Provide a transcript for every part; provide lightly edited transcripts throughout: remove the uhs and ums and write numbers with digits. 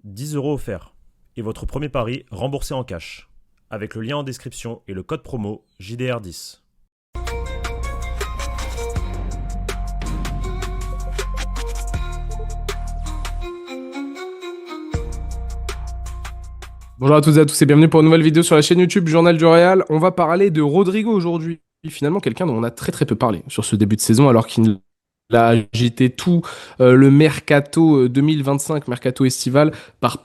10 € offerts. Et votre premier pari remboursé en cash. Avec le lien en description et le code promo JDR10. Bonjour à toutes et à tous et bienvenue pour une nouvelle vidéo sur la chaîne YouTube Journal du Real. On va parler de Rodrigo aujourd'hui. Finalement, quelqu'un dont on a très peu parlé sur ce début de saison alors qu'il a agité tout le mercato 2025, mercato estival, part.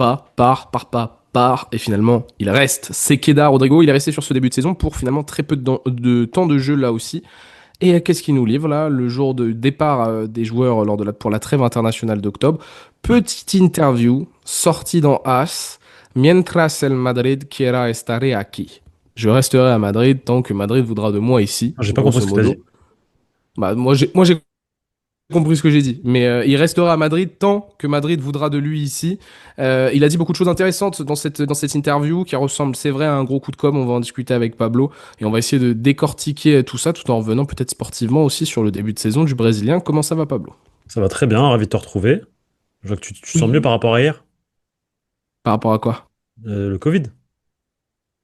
Et finalement, il reste. C'est Keda Rodrigo. Il est resté sur ce début de saison pour finalement très peu de temps de jeu là aussi. Et qu'est-ce qu'il nous livre là, le jour de départ des joueurs pour la trêve internationale d'octobre? Petite interview sortie dans AS. Mientras el Madrid quiera estaré aquí. Je resterai à Madrid tant que Madrid voudra de moi ici. J'ai pas compris ce que tu as dit. Bah, moi j'ai compris ce que j'ai dit. Mais il restera à Madrid tant que Madrid voudra de lui ici. Il a dit beaucoup de choses intéressantes dans cette interview qui ressemble, c'est vrai, à un gros coup de com'. On va en discuter avec Pablo et on va essayer de décortiquer tout ça tout en revenant peut-être sportivement aussi sur le début de saison du Brésilien. Comment ça va, Pablo? Ça va très bien, ravi de te retrouver. Je vois que tu te sens mieux par rapport à hier. Par rapport à quoi? Le Covid.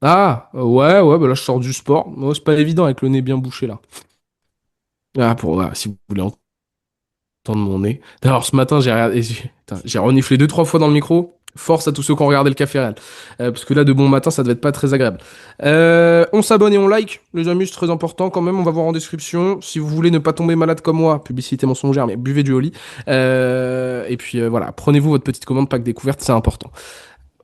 Ah, ouais, bah là je sors du sport. Ouais, c'est pas évident avec le nez bien bouché là. Ah, si vous voulez entendre mon nez. D'ailleurs, ce matin, j'ai reniflé 2-3 fois dans le micro. Force à tous ceux qui ont regardé le Café Réel. Parce que là, de bon matin, ça devait être pas très agréable. On s'abonne et on like, les amis, c'est très important quand même. On va voir en description. Si vous voulez ne pas tomber malade comme moi, publicité mensongère, mais buvez du Oli. Et puis voilà, prenez-vous votre petite commande pack découverte, c'est important.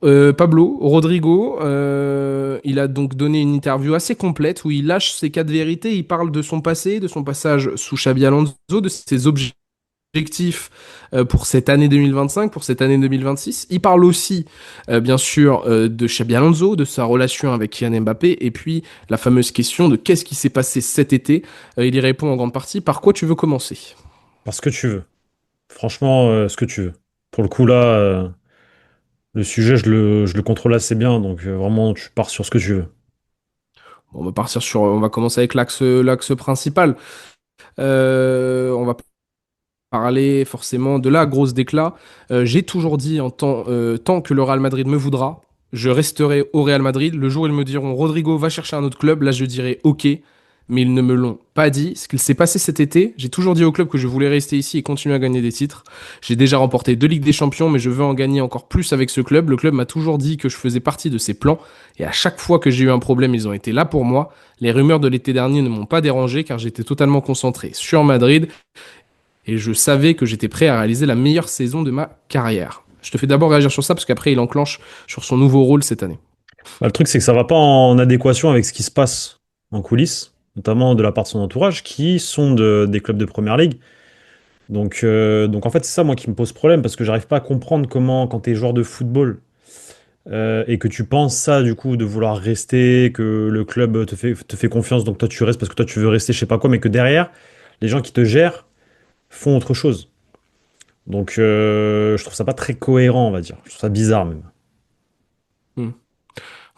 Pablo, Rodrigo, il a donc donné une interview assez complète où il lâche ses quatre vérités. Il parle de son passé, de son passage sous Xabi Alonso, de ses objectifs pour cette année 2025, pour cette année 2026. Il parle aussi, bien sûr, de Xabi Alonso, de sa relation avec Kylian Mbappé, et puis la fameuse question de qu'est-ce qui s'est passé cet été. Il y répond en grande partie. Par quoi tu veux commencer? Parce que tu veux. Franchement, ce que tu veux. Pour le coup, là, le sujet, je le contrôle assez bien. Donc, vraiment, tu pars sur ce que tu veux. Bon, on va commencer avec l'axe principal. On va parler forcément de la grosse déclat. J'ai toujours dit tant que le Real Madrid me voudra, je resterai au Real Madrid. Le jour où ils me diront Rodrigo va chercher un autre club, là je dirai ok, mais ils ne me l'ont pas dit. Ce qu'il s'est passé cet été, j'ai toujours dit au club que je voulais rester ici et continuer à gagner des titres. J'ai déjà remporté 2 Ligues des Champions, mais je veux en gagner encore plus avec ce club. Le club m'a toujours dit que je faisais partie de ses plans, et à chaque fois que j'ai eu un problème, ils ont été là pour moi. Les rumeurs de l'été dernier ne m'ont pas dérangé car j'étais totalement concentré sur Madrid et je savais que j'étais prêt à réaliser la meilleure saison de ma carrière. Je te fais d'abord réagir sur ça parce qu'après il enclenche sur son nouveau rôle cette année. Bah, le truc, c'est que ça va pas en adéquation avec ce qui se passe en coulisses, notamment de la part de son entourage, qui sont des clubs de première ligue. Donc en fait, c'est ça, moi, qui me pose problème, parce que j'arrive pas à comprendre comment, quand tu es joueur de football, et que tu penses ça, du coup, de vouloir rester, que le club te fait confiance, donc toi, tu restes parce que toi, tu veux rester, je sais pas quoi, mais que derrière, les gens qui te gèrent font autre chose. Donc, je trouve ça pas très cohérent, on va dire. Je trouve ça bizarre, même. Hmm.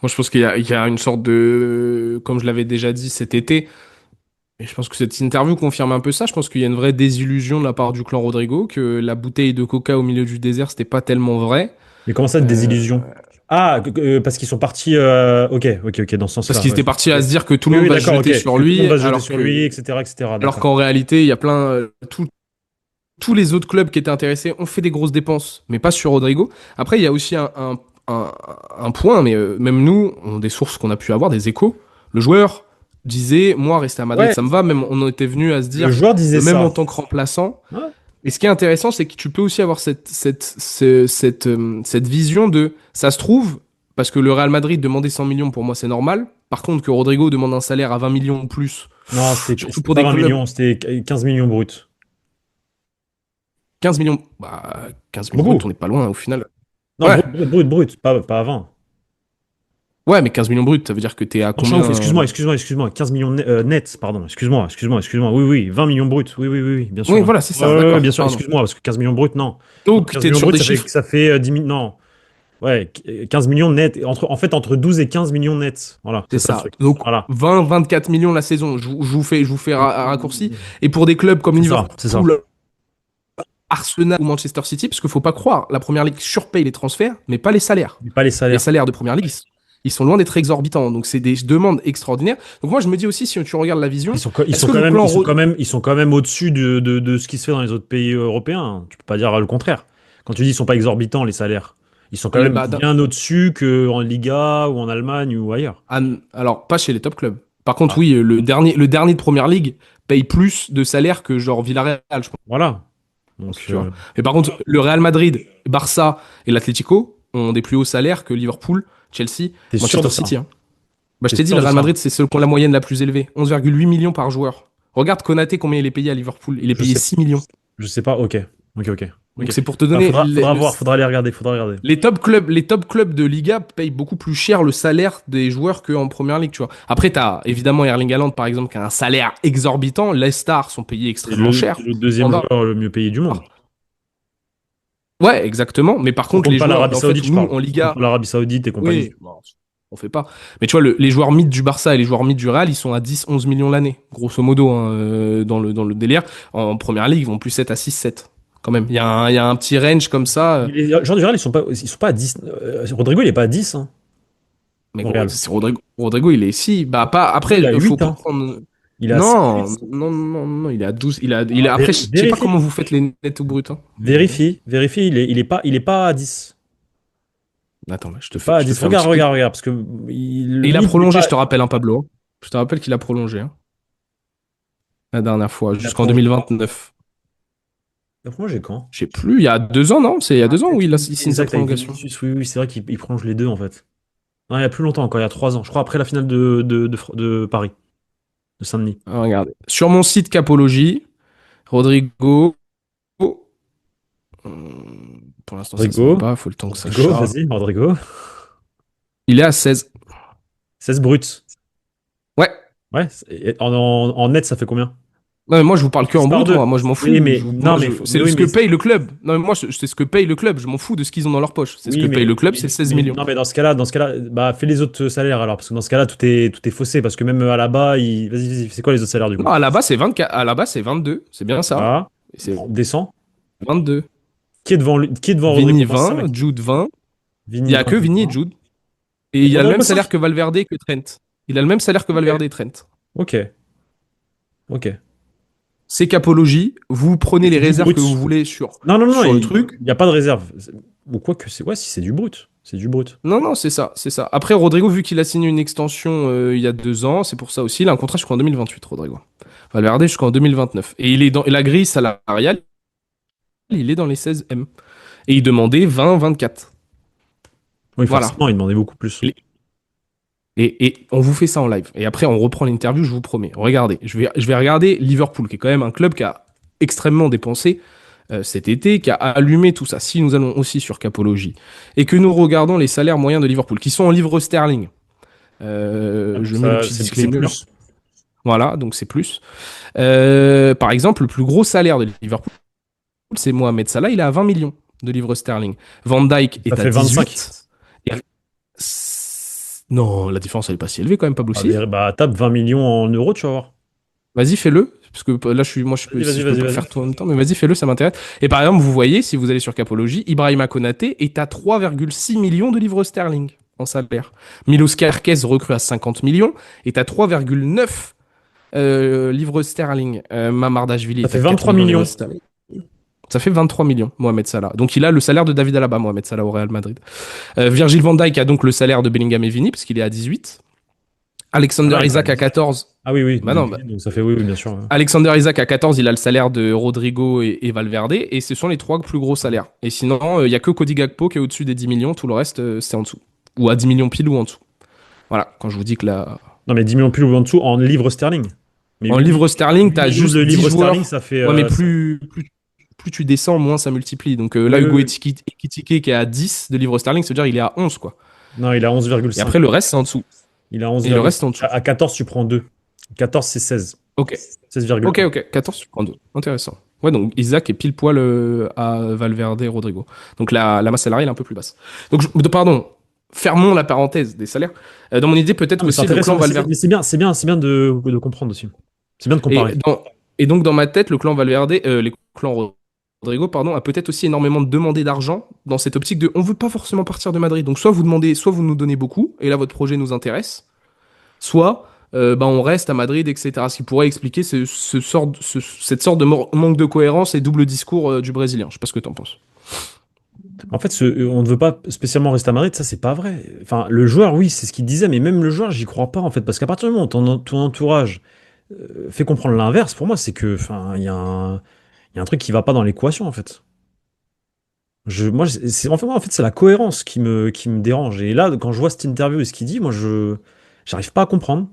Moi je pense qu'il y a une sorte de... Comme je l'avais déjà dit cet été, et je pense que cette interview confirme un peu ça, je pense qu'il y a une vraie désillusion de la part du clan Rodrigo, que la bouteille de coca au milieu du désert c'était pas tellement vrai. Mais comment ça, de Euh, désillusion? Ah, parce qu'ils sont partis. Ok, dans ce Parce sens-là. qu'ils Ouais. étaient partis à se dire que tout le Oui, monde oui, va se d'accord, ok. jeter sur Que tout le monde lui, va se jeter sur lui, etc., etc. alors D'accord. qu'en réalité, il y a tous les autres clubs qui étaient intéressés ont fait des grosses dépenses, mais pas sur Rodrigo. Après, il y a aussi un, un point, mais même nous, on a des sources qu'on a pu avoir, des échos. Le joueur disait, moi, rester à Madrid, Ouais, ça me va. Même on en était venu à se le dire, joueur disait même en ça. tant que remplaçant. Ouais. Et ce qui est intéressant, c'est que tu peux aussi avoir cette vision de, ça se trouve, parce que le Real Madrid demandait 100 millions, pour moi, c'est normal. Par contre, que Rodrigo demande un salaire à 20 millions ou plus, Non, c'était surtout c'était pour pas des 20 clubs, millions, c'était 15 millions bruts. 15 millions, bah, 15 C'est millions brut, beaucoup. on n'est pas loin au final. Non, Ouais, brut, pas à 20. ouais, mais 15 millions brut, ça veut dire que t'es à Non, je suis un ouf, combien excuse-moi. 15 millions nets, pardon. Excuse-moi. Oui, 20 millions bruts. Oui, bien Oui, sûr. voilà, c'est ça, Ouais, bien d'accord, sûr, pardon. excuse-moi, parce que 15 millions bruts, non. Non, Donc, 15 t'es millions sur bruts, des ça fait, chiffres, ça fait 10 millions. Non. Ouais, 15 millions nets. Entre 12 et 15 millions nets. Voilà, c'est c'est ça le ça. truc. Donc, Voilà. 20, 24 millions la saison, je vous fais un raccourci. Et pour des clubs comme C'est ça, c'est ça. Liverpool, Arsenal ou Manchester City, parce qu'il faut pas croire, la première ligue surpaye les transferts, mais pas les salaires. Mais pas les Les salaires. salaires de première ligue, ils sont loin d'être exorbitants. Donc, c'est des demandes extraordinaires. Donc, moi, je me dis aussi, si tu regardes la vision, Ils est-ce sont que quand le même, clan ils sont quand même au-dessus de ce qui se fait dans les autres pays européens. Tu peux pas dire le contraire. Quand tu dis ils sont pas exorbitants, les salaires, ils sont quand même bah, bien au-dessus qu'en Liga ou en Allemagne ou ailleurs. alors, pas chez les top clubs. Par contre, Ah, oui, le dernier de première ligue paye plus de salaires que genre Villarreal, je voilà. pense, Donc, tu vois. Mais par contre, le Real Madrid, Barça et l'Atlético ont des plus hauts salaires que Liverpool, Chelsea, t'es sûr de Manchester ça? City, hein. Bah, je T'es t'ai dit, sûr le de Real ça? Madrid, c'est ceux qui ont la moyenne la plus élevée. 11,8 millions par joueur. Regarde Konaté, combien il est payé à Liverpool. Il est Je payé sais, 6 millions. je sais pas. Ok, ok, ok, Donc ok. c'est pour te Bah, donner. faudra voir, faudra aller regarder, faudra regarder. Les top clubs de Liga payent beaucoup plus cher le salaire des joueurs qu'en première ligue, tu vois. Après, t'as évidemment Erling Haaland, par exemple, qui a un salaire exorbitant. Les stars sont payés extrêmement C'est cher. le deuxième Standard. joueur le mieux payé du monde. Ouais, exactement. Mais par On contre, compte les pas joueurs, l'Arabie en fait, Saoudite, je nous, parle. en On compte Liga, pas l'Arabie Saoudite et compagnie. oui, bon, on fait pas. Mais tu vois, les joueurs mythes du Barça et les joueurs mythes du Real, ils sont à 10-11 millions l'année, grosso modo, hein, dans le délire. En première ligue, ils vont plus être à 6-7, quand même. Il y a un petit range comme ça. Les gens du Real, ils sont pas à 10. Rodrigo, il est pas à 10, hein, Mais au gros, Real. c'est Rodrigo, il est si. Bah, pas. Rodrigo, il est Après, à faut 8, pas hein. prendre. Il est à 7, Non, 8. non, non, non, il est à 12. Après, je sais pas comment Vérifie. vous faites les nets ou bruts, hein. Vérifie, il est pas à 10. Attends, je Il te est fais, pas à je te 10. fais un petit truc. Regarde, parce que Et le il a mythe n'est prolongé, pas. je te rappelle, hein, Pablo, hein. Je te rappelle qu'il a prolongé, hein, la dernière fois, Il a jusqu'en prolongé. 2029. Il a prolongé quand? Je sais plus, il y a 2 ans, non? C'est il y a Ah, 2 ans où peut-être, il oui, signe sa exact, avec prolongation. Vinicius. Oui, oui, c'est vrai qu'il prolonge les deux, en fait. Non, il y a plus longtemps encore, il y a 3 ans. Je crois après la finale de Paris, de Saint-Denis. Ah, regardez. Sur mon site Capologie, Rodrigo. Pour l'instant, ça s'ouvre Rodrigo, pas, il faut le temps que ça Rodrigo, charge. vas-y, Rodrigo. Il est à 16. 16 bruts. Ouais. Ouais, en net, ça fait combien? Non, mais moi, je vous parle que en Divisé par brut, moi. 2. Moi, je m'en Oui, fous. mais non, Moi, mais, mais c'est oui, ce que mais paye le club. Non, mais moi, c'est ce que paye le club. Je m'en fous de ce qu'ils ont dans leur poche. C'est ce que oui, paye le club, c'est 16 millions. non, mais dans ce cas-là, bah fais les autres salaires alors, parce que dans ce cas-là, tout est faussé, parce que même à la bas, vas-y, c'est quoi les autres salaires du Non, coup? à la base, c'est 24. À la base, c'est 22. C'est bien ça. Voilà, Et c'est descend. 22. Qui est devant Rodrigo Vini dans ce 20, salaire? Jude 20. Il Vini y a 20, que Jude Vini et 20. Jude. Et Et il y a le même Rodrigo salaire 5? que Valverde et que Trent. Il a le même salaire que Ok, Valverde et Trent. ok, ok. C'est Capologie. Vous Et prenez les c'est du réserves que vous brut. voulez sur, Non, non, non, sur le il truc. n'y a pas de réserve. Ou quoi que c'est. Ouais, si c'est du brut. C'est du brut. Non, non, c'est ça, c'est ça. Après, Rodrigo, vu qu'il a signé une extension il y a 2 ans, c'est pour ça aussi. Il a un contrat jusqu'en 2028, Rodrigo. Valverde jusqu'en 2029. Et il est dans et la grille salariale, il est dans les 16M. Et il demandait 20, 24. Oui, Voilà. forcément, il demandait beaucoup plus. Et on vous fait ça en live. Et après, on reprend l'interview, je vous promets. Regardez, je vais regarder Liverpool, qui est quand même un club qui a extrêmement dépensé cet été, qui a allumé tout ça. Si nous allons aussi sur Capologie, et que nous regardons les salaires moyens de Liverpool, qui sont en livres sterling. Ah, donc Je mets le ça, petit c'est disclaimer. plus. Voilà, donc c'est plus. Par exemple, le plus gros salaire de Liverpool, c'est Mohamed Salah, il est à 20 millions de livres sterling. Van Dijk Ça est à fait 25. 18. Et- Non, la différence, elle est pas si élevée quand même, Pablo. Ah, Si. bah, tape 20 millions en euros, tu vas voir. Vas-y, fais-le. Parce que là, Vas-y, si vas-y, je peux vas-y, pas le vas-y. faire tout en même temps, mais vas-y, fais-le, ça m'intéresse. Et par exemple, vous voyez, si vous allez sur Capologie, Ibrahima Konaté est à 3,6 millions de livres sterling en salaire. Milos Kerkez, recrue à 50 millions, est à 3,9 livres sterling. Mamardashvili Ça est fait à 4 23 millions de livres millions. sterling. Ça fait 23 millions, Mohamed Salah. Donc il a le salaire de David Alaba, Mohamed Salah au Real Madrid. Virgil van Dijk a donc le salaire de Bellingham et Vini, parce qu'il est à 18. Ah Alexander non, il est à Isaac à 18. 14. Ah oui, oui, Bah non, bah, donc ça fait oui, oui, bien sûr. Ouais. Alexander Isaac à 14, il a le salaire de Rodrigo et Valverde, et ce sont les trois plus gros salaires. Et sinon, il y a que Cody Gakpo qui est au-dessus des 10 millions, tout le reste, c'est en dessous. Ou à 10 millions pile ou en dessous. Voilà, quand je vous dis que là. Non, mais 10 millions plus ou en dessous en livres sterling. Mais En 8 livres sterling, 8 t'as millions de juste 10 livres sterling, joueurs. ça fait. Ouais, mais plus tu descends, moins ça multiplie. Donc là, Oui, oui, Hugo oui. Ekitike qui est à 10 de livres sterling, c'est-à-dire il est à 11, quoi. Non, il a Et 11,5. après, le reste, c'est en dessous. Il a Et le 11,5. reste, c'est en dessous. À 14, tu prends 2. 14, c'est 16. Ok. 16,1. Ok. 14 sur 32. Intéressant. Ouais, donc Isaac est pile poil à Valverde et Rodrigo. Donc la masse salariale est un peu plus basse. Donc, pardon, fermons la parenthèse des salaires. Dans mon idée, peut-être Non, mais c'est aussi le clan intéressant. Valverde. Mais c'est bien de comprendre aussi. C'est bien de Et, comparer. et donc, dans ma tête, le clan Valverde, les clans Rodrigo, pardon, a peut-être aussi énormément demandé d'argent dans cette optique de on veut pas forcément partir de Madrid. Donc soit vous demandez, soit vous nous donnez beaucoup, et là votre projet nous intéresse, soit bah, on reste à Madrid, etc. Ce qui pourrait expliquer cette sorte de manque de cohérence et double discours du Brésilien. Je sais pas ce que t'en penses. En fait, on ne veut pas spécialement rester à Madrid, ça c'est pas vrai. Enfin, le joueur, oui, c'est ce qu'il disait, mais même le joueur, j'y crois pas en fait, parce qu'à partir du moment où ton entourage fait comprendre l'inverse, pour moi, c'est que, enfin, il y a un truc qui va pas dans l'équation en fait. Moi, en fait, c'est la cohérence qui me dérange. Et là, quand je vois cette interview et ce qu'il dit, moi, j'arrive pas à comprendre.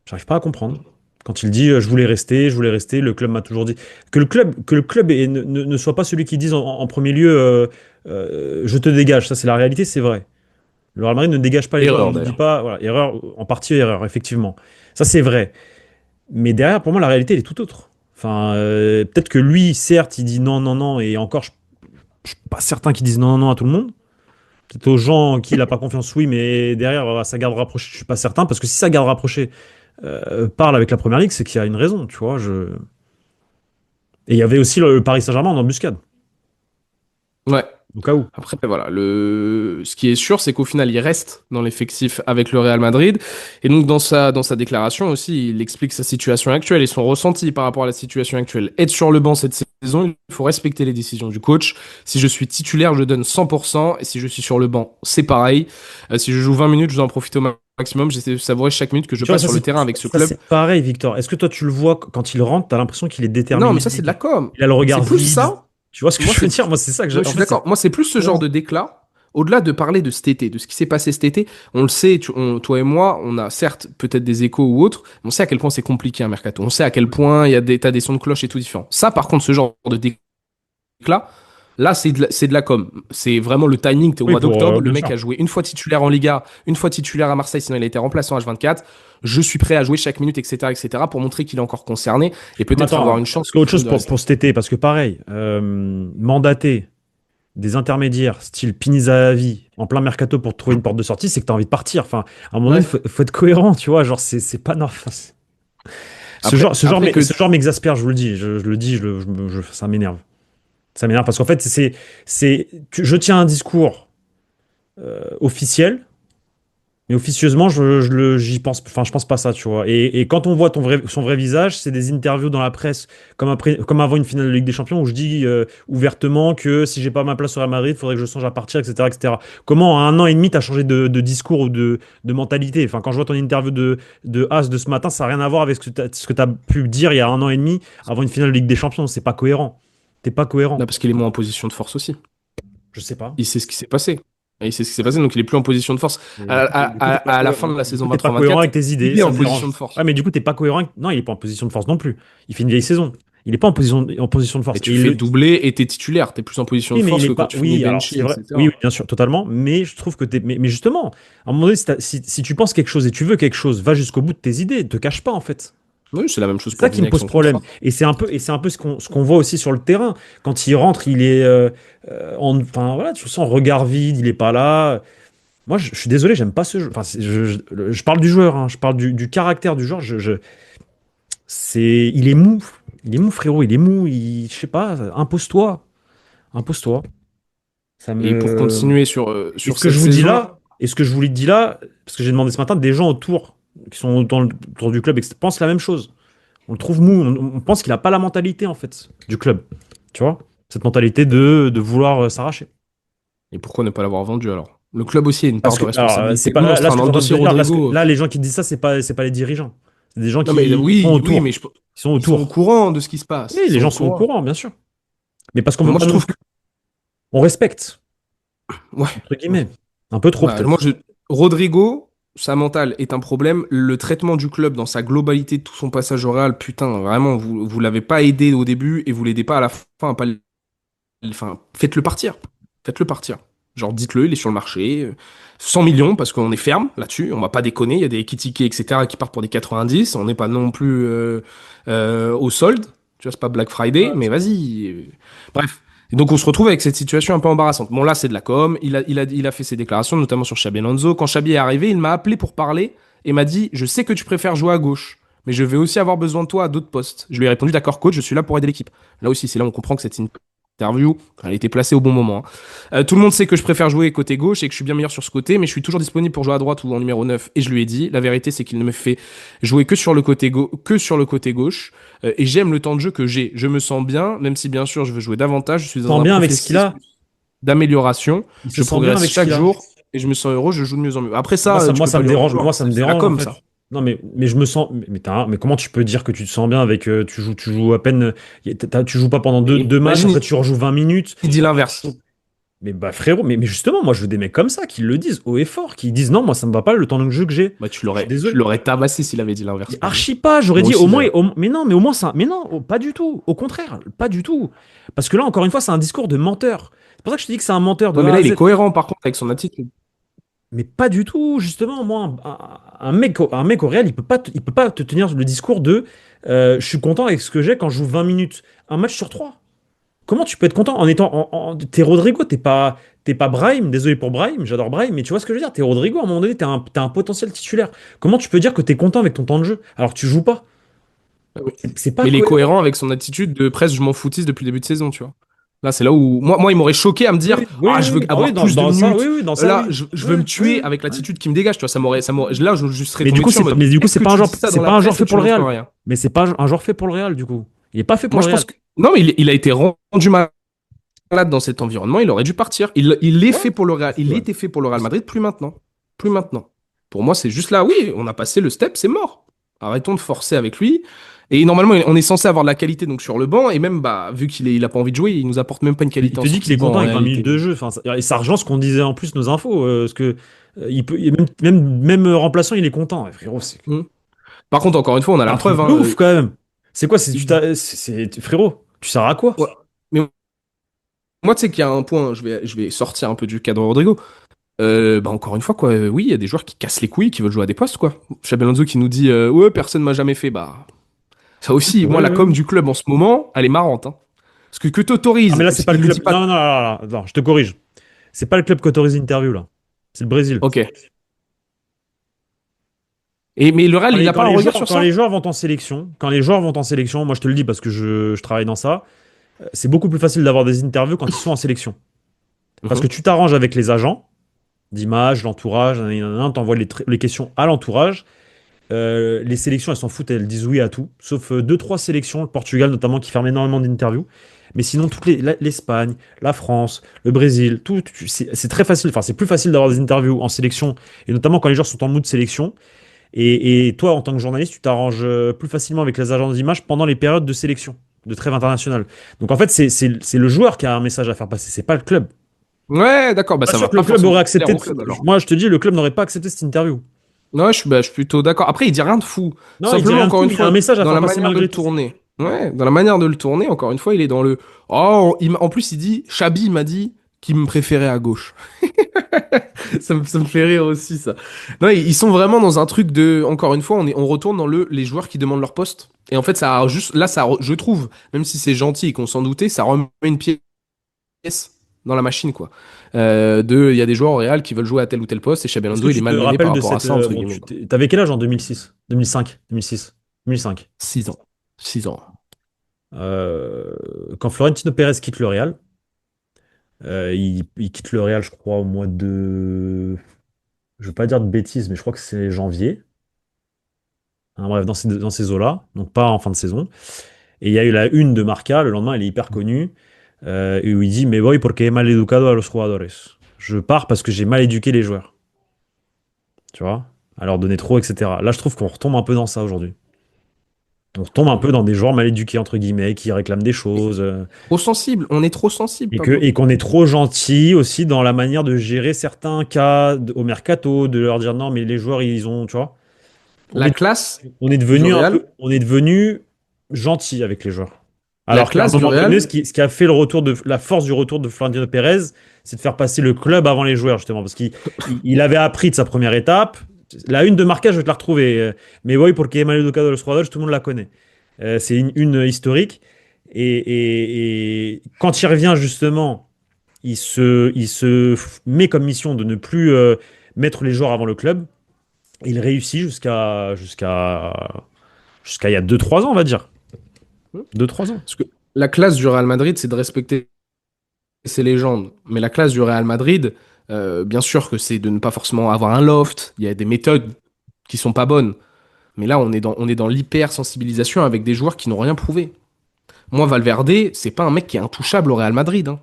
J'arrive pas à comprendre. Quand il dit je voulais rester, le club m'a toujours dit que le club ne soit pas celui qui dise en premier lieu je te dégage. Ça, c'est la réalité, c'est vrai. Le Real Madrid ne dégage pas les joueurs, Erreur ne dit d'ailleurs. pas voilà, erreur, en partie erreur, effectivement. Ça, c'est vrai. Mais derrière, pour moi, la réalité, elle est tout autre. Enfin, peut-être que lui, certes, il dit non, non, non, et encore, je suis pas certain qu'il dise non, non, non à tout le monde. Peut-être aux gens en qui il n'a pas confiance, oui, mais derrière, à sa garde rapprochée, je suis pas certain, parce que si sa garde rapprochée parle avec la première ligue, c'est qu'il y a une raison, tu vois. Et il y avait aussi le Paris Saint-Germain en embuscade, Ouais. au cas où. Après, voilà, ce qui est sûr, c'est qu'au final, il reste dans l'effectif avec le Real Madrid. Et donc, dans sa déclaration aussi, il explique sa situation actuelle et son ressenti par rapport à la situation actuelle. Être sur le banc cette saison, il faut respecter les décisions du coach. Si je suis titulaire, je donne 100%. Et si je suis sur le banc, c'est pareil. Si je joue 20 minutes, je dois en profiter au maximum. J'essaie de savourer chaque minute que je Tu vois, passe ça sur le c'est terrain avec ce ça club. c'est pareil, Victor. Est-ce que toi tu le vois quand il rentre, t'as l'impression qu'il est Non, mais déterminé, ça, c'est de la com. il a le C'est regard plus vide. ça. Tu vois ce que Moi, je veux c'est dire? Moi, c'est ça que Ouais, je en suis fait, c'est d'accord. Moi, c'est plus ce genre de déclat. Au-delà de parler de cet été, de ce qui s'est passé cet été, on le sait, toi et moi, on a certes peut-être des échos ou autres, mais on sait à quel point c'est compliqué un mercato. On sait à quel point t'as des sons de cloche et tout différent. Ça, par contre, ce genre de déclat, là, c'est de la com. C'est vraiment le timing. T'es au oui, mois d'octobre, le bien mec sûr. a joué une fois titulaire en Liga, une fois titulaire à Marseille, sinon il a été remplaçant H24. Je suis prêt à jouer chaque minute, etc., etc., pour montrer qu'il est encore concerné et Mais peut-être avoir attends, une chance parce que autre chose de pour rester. cet été, parce que pareil, mandater des intermédiaires style Pini Zahavi en plein mercato pour te trouver une porte de sortie, c'est que t'as envie de partir. Enfin, à un moment donné, Ouais. faut être cohérent, tu vois. Genre, c'est pas normal. Enfin, ce Après, genre, ce genre, après ce que genre m'exaspère, je vous le dis. Je le dis, ça m'énerve. Ça m'énerve parce qu'en fait, je tiens un discours officiel, mais officieusement, j'y pense, enfin, je pense pas ça, tu vois. Et quand on voit son vrai visage, c'est des interviews dans la presse, comme avant une finale de Ligue des Champions, où je dis ouvertement que si j'ai pas ma place au Real Madrid, il faudrait que je change à partir, etc., etc. Comment, en un an et demi, t'as changé de discours ou de mentalité? Enfin, quand je vois ton interview de As de ce matin, ça n'a rien à voir avec ce que t'as pu dire il y a un an et demi avant une finale de Ligue des Champions. C'est pas cohérent. T'es pas là, cohérent. parce qu'il est moins en position de force aussi. Je sais pas. Il sait ce qui s'est passé. Et il sait ce qui s'est passé, donc il est plus en position de force. Et À, du coup, à- du coup, t'es pas à- à la fin cohérent. de la Du saison coup, t'es pas cohérent 23-24, avec tes idées, il est ça en me position dérange. de force. Ouais, mais du coup, t'es pas cohérent. Non, il est pas en position de force non plus. Il fait une vieille saison. Il est pas en position de Et force. tu fais doubler et t'es titulaire. T'es plus en position de Oui, mais il force est que quand pas. tu finis Oui, alors benchy, c'est vrai. Oui, oui, etc. bien sûr, totalement. Mais je trouve que t'es. Mais justement, à un moment donné, si tu penses quelque chose et tu veux quelque chose, va jusqu'au bout de tes idées. Te cache pas, en fait. Oui, c'est la même chose C'est ça pour qui me Vini avec pose son problème. contrat. Et c'est un peu ce qu'on voit aussi sur le terrain. Quand il rentre, il est. Enfin, voilà, tu sens regard vide, il est pas là. Moi, je suis désolé, j'aime pas ce jeu. Enfin, je parle du joueur, hein, je parle du caractère du joueur. Il est mou. Il est mou, frérot. Il est mou. Je sais pas, impose-toi. Impose-toi. Ça Et pour me. continuer sur, Et sur ce que cette je vous dis saison, là, et ce que je vous dis là, parce que j'ai demandé ce matin, des gens autour, qui sont autour du club, pensent la même chose. On le trouve mou. On pense qu'il a pas la mentalité, en fait, du club. Tu vois? Cette mentalité de vouloir s'arracher. et pourquoi ne pas l'avoir vendu alors? Le club aussi a une Parce part de que, alors, c'est responsabilité pas là, monstre, ce hein. que Dans je suis le en train de dossier te dire, Rodrigo. là, les gens qui disent ça, c'est pas les dirigeants. C'est des gens Non, mais qui sont oui, oui, mais autour. Qui sont ils sont au autour. courant de ce qui se passe. Oui, Ils les sont gens au sont au courant. courant, bien sûr. Mais parce qu'on Mais veut moi, pas je non trouve plus. que. On respecte, Ouais. entre guillemets. Un peu trop, Ouais, moi, peut-être. Rodrigo, sa mentale est un problème. Le traitement du club dans sa globalité de tout son passage au Real, putain, vraiment, vous l'avez pas aidé au début et vous l'aidez pas à la fin. Enfin, faites-le partir. Faites-le partir. Genre, dites-le, il est sur le marché. 100 millions, parce qu'on est ferme là-dessus. On va pas déconner. Il y a des tickets, etc., qui partent pour des 90. On n'est pas non plus au solde. Tu vois, c'est pas Black Friday, Ouais, mais vas-y. Bref. Et donc, on se retrouve avec cette situation un peu embarrassante. Bon, là, c'est de la com. Il a fait ses déclarations, notamment sur Xabi Alonso. Quand Xabi est arrivé, il m'a appelé pour parler et m'a dit, je sais que tu préfères jouer à gauche, mais je vais aussi avoir besoin de toi à d'autres postes. Je lui ai répondu, d'accord, coach, je suis là pour aider l'équipe. Là aussi, c'est là où on comprend que cette interview, elle était placée au bon moment, hein. Tout le monde sait que je préfère jouer côté gauche et que je suis bien meilleur sur ce côté, mais je suis toujours disponible pour jouer à droite ou en numéro 9. Et je lui ai dit, la vérité, c'est qu'il ne me fait jouer que sur le que sur le côté gauche. Et j'aime le temps de jeu que j'ai. Je me sens bien, même si bien sûr je veux jouer davantage. Je suis Il se dans sent un bien avec ce qu'il processus a. d'amélioration. Il se Je sent bien progresse avec ce chaque qu'il a. jour et je me sens heureux. Je joue de mieux en mieux. Après ça, tu Moi, peux ça pas me lui en dérange. Moi, vouloir. ça me C'est la dérange en com, ça. fait. Non, mais je me sens. Comment tu peux dire que tu te sens bien avec. Tu joues à peine. Tu joues pas pendant Mais deux matchs, imagine, après tu rejoues 20 minutes. il dit l'inverse. Mais bah frérot, mais justement, moi je veux des mecs comme ça qui le disent haut et fort, qui disent non, moi ça me va pas le temps de jeu que j'ai. Bah, Je suis tu désolé. l'aurais tabassé s'il avait dit l'inverse, Mais par exemple. archi pas, j'aurais Moi dit au aussi, moins, d'ailleurs. mais non, mais au moins ça, mais non, pas du tout. Au contraire, pas du tout. Parce que là, encore une fois, c'est un discours de menteur. C'est pour ça que je te dis que c'est un menteur de Ouais, mais A là, à il est Z. cohérent, par contre, avec son attitude. Mais pas du tout, justement. Moi, un mec au Real, il peut pas te tenir le discours de je suis content avec ce que j'ai quand je joue 20 minutes. Un match sur trois. Comment tu peux être content en étant. T'es Rodrigo, t'es pas Brahim, désolé pour Brahim, j'adore Brahim, mais tu vois ce que je veux dire? T'es Rodrigo, à un moment donné, t'as un potentiel titulaire. Comment tu peux dire que t'es content avec ton temps de jeu alors que tu joues pas? Ah oui. C'est pas Mais il est cohérent. cohérent avec son attitude de presque je m'en foutisse depuis le début de saison, tu vois. Là, c'est là où. Moi, il m'aurait choqué à me dire Oui, oui, ah, oui, je veux oui. Ah oui, avoir plus de dans ça, oui, minutes. oui, dans ça, Là, oui. je veux Ouais, me oui, tuer oui, avec ouais. l'attitude qui me dégage, tu vois. Là, je juste serais Mais du tombé coup, dessus en mode mais du coup, est-ce que tu dis ça c'est dans la pas un joueur presse fait et tu pour le montres Real. rien? Mais c'est pas un joueur fait pour le Real, du coup. Il est pas fait pour Moi, le je Real. pense que. Non, mais il a été rendu malade dans cet environnement. Il aurait dû partir. Il est Ouais, fait pour le Real. Il ouais. était fait pour le Real Madrid, plus maintenant. Plus maintenant. Pour moi, c'est juste là, oui, on a passé le step, c'est mort. Arrêtons de forcer avec lui. Et normalement, on est censé avoir de la qualité donc sur le banc. Et même, bah, vu il a pas envie de jouer, il nous apporte même pas une Il qualité en te dit qu'il sortie est de banc content en avec 20 minutes réalité. de jeu. Enfin, et ça rejoint ce qu'on disait en plus, nos infos. Parce que même remplaçant, il est content. Ouais, frérot, Hmm. Par contre, encore une fois, on a c'est la un truc preuve, de hein. ouf quand même. C'est quoi? Il- Frérot, tu sers à quoi? ouais. Mais moi, tu sais qu'il y a un point, je vais sortir un peu du cadre Rodrigo. Bah encore une fois, quoi, oui, il y a des joueurs qui cassent les couilles, qui veulent jouer à des postes, quoi. Xabi Alonso qui nous dit ouais, personne m'a jamais fait. Bah, ça aussi, moi, Oui, la oui. com du club en ce moment, elle est marrante, hein. Parce que Ah, mais t'autorises, là, c'est pas le il le dit club. pas. Non, non, non, non, non, non, je te corrige. C'est pas le club qui autorise l'interview, là. C'est le Brésil. Ok. Mais le Real, il a pas un regard sur Quand ça? les joueurs vont en sélection, moi je te le dis parce que je travaille dans ça, c'est beaucoup plus facile d'avoir des interviews quand ils sont en sélection. Parce que Mhm. tu t'arranges avec les agents d'image, l'entourage, t'envoies les questions à l'entourage. Les sélections, elles s'en foutent, elles disent oui à tout. Sauf deux, trois sélections, le Portugal notamment, qui ferment énormément d'interviews. Mais sinon, l'Espagne, la France, le Brésil, c'est très facile. Enfin, c'est plus facile d'avoir des interviews en sélection, et notamment quand les joueurs sont en mood sélection. Et toi, en tant que journaliste, tu t'arranges plus facilement avec les agences d'image pendant les périodes de sélection, de trêve internationale. Donc en fait, c'est le joueur qui a un message à faire passer, c'est pas le club. Ouais, d'accord, bah Pas ça sûr va que le pas club forcément aurait plaire accepté. au club alors. Moi, je te dis, le club n'aurait pas accepté cette interview. Ouais, je suis plutôt d'accord. Après, il dit rien de fou. Non, il dit Simplement, rien de encore fou, une mais il y a un fois, message à dans faire la passer manière de le malgré tout. tourner. Ouais, dans la manière de le tourner, encore une fois, il est dans le. Oh, en plus, il dit, Chabi m'a dit qu'il me préférait à gauche. Ça me fait rire aussi, ça. Non, ils sont vraiment dans un truc de. Encore une fois, on retourne dans les joueurs qui demandent leur poste. Et en fait, ça a juste. Là, je trouve, même si c'est gentil et qu'on s'en doutait, ça remet une pièce dans la machine, quoi. Il y a des joueurs au Real qui veulent jouer à tel ou tel poste et Xabi Est-ce que Alonso, il est tu te malmené par rappelles de rapport à cette. ça, entre Bon, guillemets, quoi. t'avais quel âge en 2006? 2005? 2006? 2005. 6 ans. 6 ans. Quand Florentino Pérez quitte le Real, il quitte le Real, je crois, au mois de. Je veux pas dire de bêtises, mais je crois que c'est janvier. Hein, bref, dans ces eaux-là, donc pas en fin de saison. Et il y a eu la une de Marca, le lendemain, elle est hyper connue, et où il dit: Me voy porque he mal educado a los jugadores. Je pars parce que j'ai mal éduqué les joueurs, tu vois, à leur donner trop, etc. Là, je trouve qu'on retombe un peu dans ça aujourd'hui. On retombe un peu dans des joueurs mal éduqués, entre guillemets, qui réclament des Mais choses, trop sensible, on est trop sensible, Pablo. et qu'on est trop gentil aussi dans la manière de gérer certains cas au mercato, de leur dire non, mais les joueurs, ils ont, tu vois. On La est, classe on est du devenu un Real, peu, on est devenu gentil avec les joueurs. la Alors qu'à un classe du moment donné, Real, ce qui a fait la force du retour de Florentino Pérez, c'est de faire passer le club avant les joueurs, justement, parce qu'il avait appris de sa première étape. La une de marquage, je vais te la retrouver. Mais oui, pour qu'il y ait mal educado los jugadores, tout le monde la connaît. C'est une historique. Et quand il revient, justement, il se met comme mission de ne plus mettre les joueurs avant le club. Il réussit jusqu'à il y a 2 3 ans, on va dire. 2 3 ans. parce que la classe du Real Madrid, c'est de respecter. ces légendes. Mais la classe du Real Madrid, bien sûr que c'est de ne pas forcément avoir un loft. Il y a des méthodes qui sont pas bonnes. Mais là, on est dans l'hypersensibilisation avec des joueurs qui n'ont rien prouvé. Moi, Valverde, c'est pas un mec qui est intouchable au Real Madrid, hein.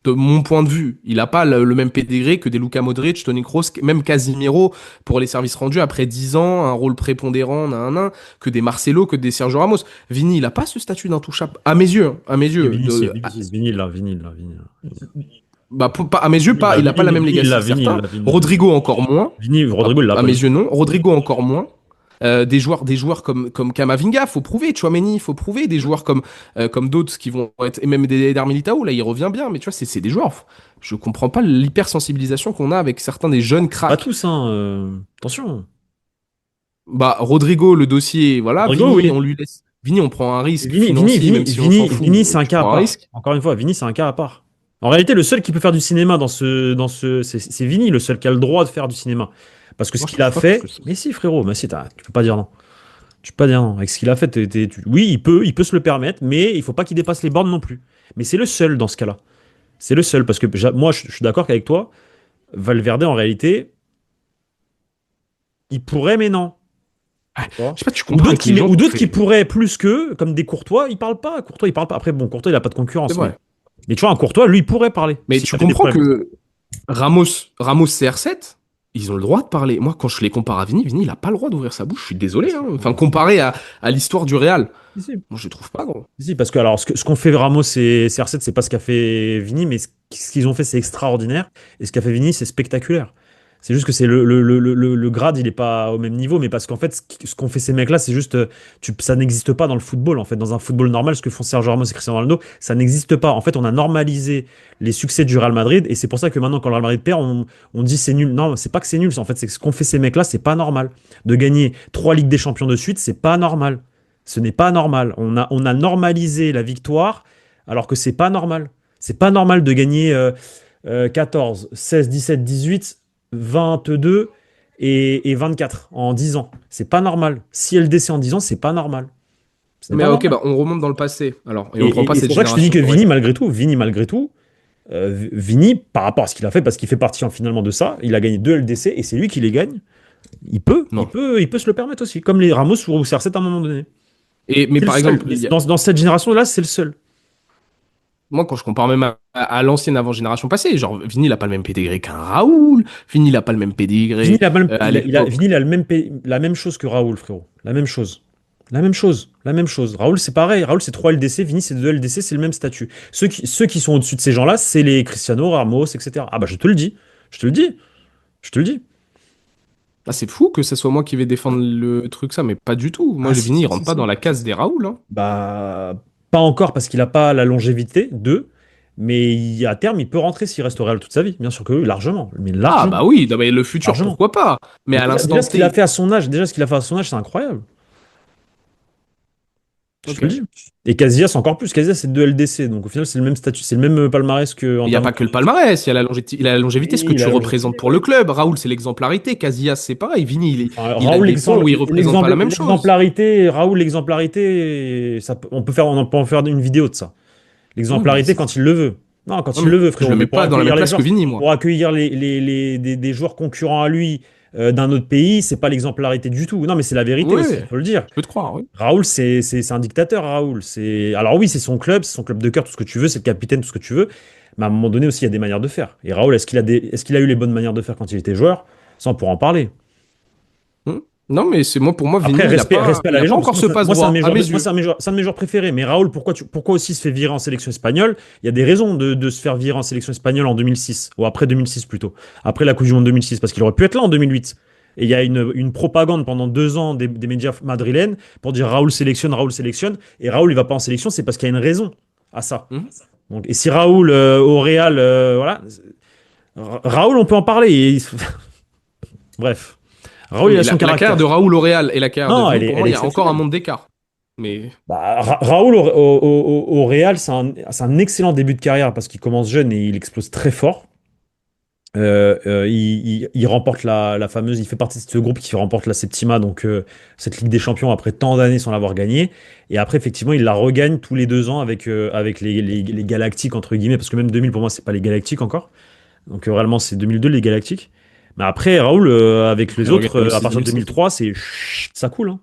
De mon point de vue, il n'a pas le même pédigré que des Luka Modric, Toni Kroos, même Casimiro pour les services rendus après 10 ans, un rôle prépondérant, que des Marcelo, que des Sergio Ramos. Vini, il n'a pas ce statut d'intouchable, à mes yeux, hein, à mes Et yeux. Vini, si, Vini, si, Vini, là, Vini, là, Vini, là. Bah, à mes yeux, Vini, pas, là, il n'a pas la même Vini, là, legacy, Vini, certains. là, Vini, là. Rodrigo encore moins. Vini, À, Rodrigo, il l'a à pas mes du tout. yeux, non. Rodrigo encore moins. Des joueurs comme Kamavinga, faut prouver. Tchouaméni, faut prouver. Des joueurs comme d'autres qui vont être. Et même des Eder Militao, là, il revient bien. Mais tu vois, c'est des joueurs. Je comprends pas l'hypersensibilisation qu'on a avec certains des jeunes Pas cracks. tous, hein. Attention. Bah, Rodrigo, le dossier, voilà. Rodrigo, Vini, on oui. lui laisse. Vini, on prend un risque Vini, Vini, financier, Vini, même si on s'en Vini, fout. Vini, c'est un Tu cas à prends un part. risque. Encore une fois, Vini, c'est un cas à part. En réalité, le seul qui peut faire du cinéma c'est Vini, le seul qui a le droit de faire du cinéma. Parce que ce Moi, je qu'il trouve a pas parce que fait, mais si, frérot, mais si, tu peux pas dire non. Tu peux pas dire non. Avec ce qu'il a fait, oui, il peut se le permettre, mais il faut pas qu'il dépasse les bornes non plus. Mais c'est le seul dans ce cas-là. C'est le seul, parce que moi, je suis d'accord qu'avec toi, Valverde, en réalité, il pourrait, mais non. ah, D'accord. je sais pas, tu compares avec les gens Ou qu'on d'autres qui fait. pourraient plus qu'eux, comme des Courtois, ils parlent pas. Courtois, il parle pas. Après, bon, Courtois, il a pas de C'est concurrence, vrai. mais tu vois, un Courtois, lui, il pourrait parler Mais s'il tu avait des comprends problèmes. que Ramos CR7, ils ont le droit de parler. Moi, quand je les compare à Vini, Vini, il a pas le droit d'ouvrir sa bouche. Je suis désolé, hein. Enfin, comparé à l'histoire du Real, Si, si. moi, je le trouve pas, gros. Si, parce que alors, ce qu'ont fait Ramos et CR7, c'est pas ce qu'a fait Vini, mais ce qu'ils ont fait, c'est extraordinaire. Et ce qu'a fait Vini, c'est spectaculaire. C'est juste que c'est le grade, il est pas au même niveau, mais parce qu'en fait, ce qu'ont fait ces mecs-là, c'est juste, ça n'existe pas dans le football. En fait, dans un football normal, ce que font Sergio Ramos et Cristiano Ronaldo, ça n'existe pas. En fait, on a normalisé les succès du Real Madrid, et c'est pour ça que maintenant, quand le Real Madrid perd, on dit c'est nul. Non, c'est pas que c'est nul. En fait, c'est que ce qu'ont fait ces mecs-là, c'est pas normal. De gagner 3 Ligues des Champions de suite, c'est pas normal. Ce n'est pas normal. On a normalisé la victoire alors que c'est pas normal. C'est pas normal de gagner 14, 16, 17, 18, 22 et 24 en 10 ans. C'est pas normal. Si LDC en 10 ans, c'est pas normal. Ce n'est Mais pas ok, normal. bah, on remonte dans le passé. Alors, et Et, on prend pas et c'est cette pour ça que je te dis génération que dorée. Vini malgré tout, Vini, par rapport à ce qu'il a fait, parce qu'il fait partie finalement de ça, il a gagné 2 LDC et c'est lui qui les gagne. Il peut, il Non. peut, il peut se le permettre aussi, comme les Ramos ou CR7 à un moment donné. Mais C'est le par seul. exemple, Dans cette génération-là, c'est le seul. moi, quand je compare même à l'ancienne avant-génération passée, genre, Vini, il a pas le même pédigré qu'un Raoul. Vini, il a pas le même Vini, pédigré à Vini, l'époque. il a la même chose que Raoul, frérot. La même chose. La même chose. La même chose. Raoul, c'est pareil. Raoul, c'est 3 LDC. Vini, c'est 2 LDC. C'est le même statut. Ceux qui sont au-dessus de ces gens-là, c'est les Cristiano, Ramos, etc. Ah bah, je te le dis. Je te le dis. Je te le dis. Ah, c'est fou que ce soit moi qui vais défendre le truc, ça, mais pas du tout. Moi, Ah, si, Vini, il si, rentre si, pas dans si. la case des Raoul, hein. Bah, pas encore parce qu'il n'a pas la longévité, mais à terme, il peut rentrer s'il reste au Real toute sa vie. Bien sûr que oui, largement. Mais Ah, largement. bah oui, non, mais le futur, Largement. pourquoi pas? Mais Mais à déjà, l'instant ce qu'il a T, fait à son âge, c'est incroyable. Je te le ok. dis. Et Casillas encore plus. Casillas, c'est 2 LDC. Donc au final, c'est le même statut, c'est le même palmarès que en Il n'y a termes pas de que le longévité. palmarès, il a la longévité, ce que Oui, il tu a la représentes longévité. pour le club. Raoul, c'est l'exemplarité. Casillas, c'est pareil. Vini, Enfin, il a des points où il représente pas la même chose. l'exemplarité, on peut en faire une vidéo de ça. Oui, mais L'exemplarité quand il le veut. Non, quand ouais, il mais le veut, je frérot. le Mais mets pour pas dans la même accueillir les classe que joueurs, Vini, moi. des joueurs concurrents à lui d'un autre pays, c'est pas l'exemplarité du tout. Non, mais c'est la vérité Oui, aussi, il faut le dire. je peux te croire, oui. Raoul, c'est un dictateur, Raoul. Alors oui, c'est son club de cœur, tout ce que tu veux, c'est le capitaine, tout ce que tu veux. Mais à un moment donné aussi, il y a des manières de faire. Et Raoul, est-ce qu'il a eu les bonnes manières de faire quand il était joueur? Ça, on pourra en parler. Hmm. Non, mais c'est moi, pour moi, Après, Vini, respect à il la a pas légende, parce encore que ce passe moi, c'est un de droit, mes à joueurs, mes moi, yeux. c'est un de mes joueurs préférés. Mais Raoul, pourquoi aussi se fait virer en sélection espagnole? Il y a des raisons de se faire virer en sélection espagnole en 2006, ou après 2006 plutôt. Après la Coupe du Monde 2006, parce qu'il aurait pu être là en 2008. Et il y a une propagande pendant 2 ans des médias madrilènes pour dire Raoul sélectionne, Raoul sélectionne. Et Raoul, il va pas en sélection, c'est parce qu'il y a une raison à ça. Hmm. Donc, et si Raoul au Real, voilà, Raoul, on peut en parler. Bref, Raoul, Oui, il a mais son la carrière caractère. de Raoul au Real et la carrière de Non, Vini, elle est, pour elle moi, est il y a encore un exceptionnelle. monde d'écart. Mais Bah, Raoul au Real, c'est un excellent début de carrière parce qu'il commence jeune et il explose très fort. Il remporte la fameuse, il fait partie de ce groupe qui remporte la Septima, donc cette Ligue des Champions après tant d'années sans l'avoir gagnée. Et après, effectivement, il la regagne tous les 2 ans avec les Galactiques, entre guillemets, parce que même 2000, pour moi, c'est pas les Galactiques encore. Donc réellement, c'est 2002, les Galactiques. Mais après, Raoul, avec les Il regagne autres, à aussi partir de 2005. 2003, c'est ça coule, hein.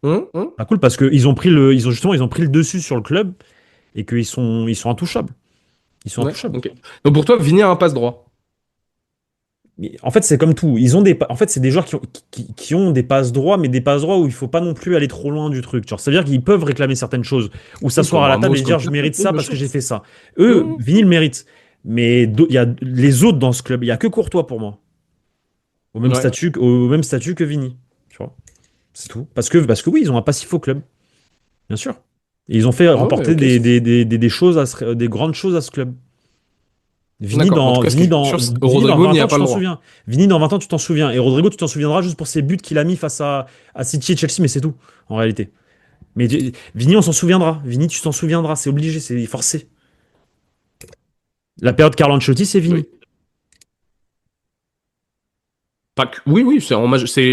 Hum. Ça coule parce qu'ils ont justement, ils ont pris le dessus sur le club et ils sont intouchables. Ils sont Ouais, intouchables. ok. Donc pour toi, Vini a un passe droit. Mais en fait, c'est comme tout. En fait, c'est des joueurs qui ont des passes droits, mais des passes droits où il faut pas non plus aller trop loin du truc. Genre, c'est-à-dire qu'ils peuvent réclamer certaines choses ou Oui, s'asseoir comme à la table Ramos, et comme dire je Pepe, mérite oui, ça bien parce que sûr. j'ai fait ça. Eux, Hum. Vini le mérite. Mais il y a les autres dans ce club. Il y a que Courtois pour moi, Ouais. au même statut que Vini. Tu vois, c'est tout. Parce que oui, ils ont un passif au club, bien sûr. Et ils ont fait Ouais, ouais, remporter ok. des choses des grandes choses à ce club. D'accord. En tout cas, ce qui est sûr, c'est que Vini dans Rodrigo 20 n'y a ans, tu pas le t'en droit. souviens. Vini dans 20 ans, tu t'en souviens. Et Rodrigo, tu t'en souviendras juste pour ses buts qu'il a mis face à City et Chelsea, mais c'est tout, en réalité. Mais Vini, on s'en souviendra. Vini, tu t'en souviendras. C'est obligé, c'est forcé. La période Carlo Ancelotti, c'est Oui. Vini. Oui, oui, c'est Non,